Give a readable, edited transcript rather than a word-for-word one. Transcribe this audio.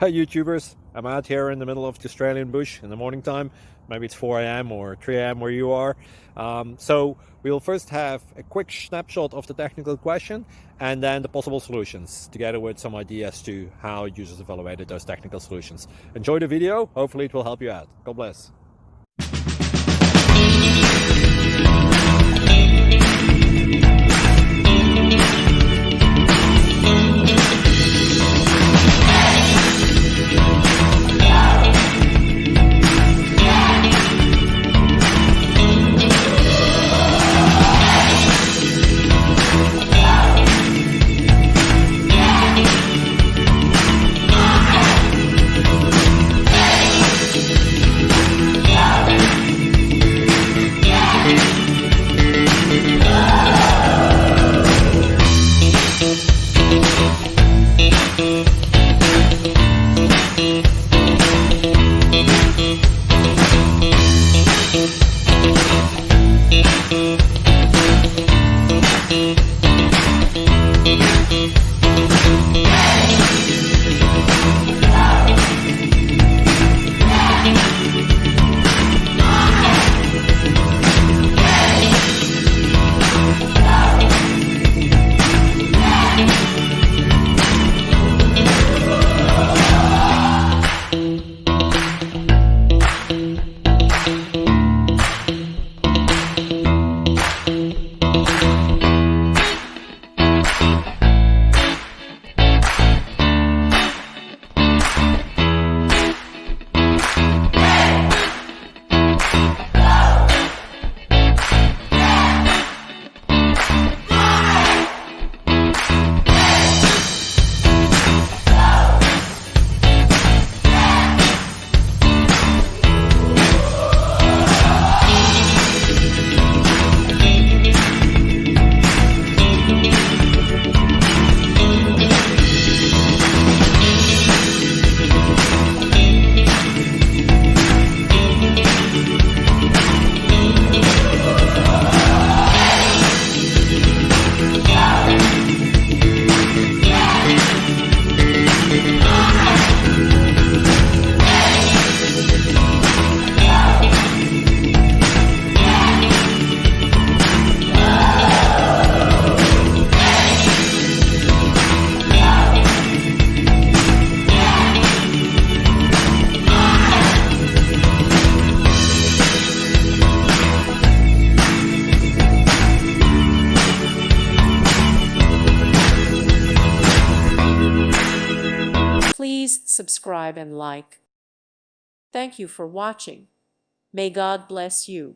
Hi YouTubers, I'm out here in the middle of the Australian bush in the morning time. Maybe it's 4 a.m. or 3 a.m. where you are. So we'll first have a quick snapshot of the technical question and then the possible solutions, together with some ideas to how users evaluated those technical solutions. Enjoy the video, hopefully it will help you out. God bless. Please subscribe and like. Thank you for watching. May God bless you.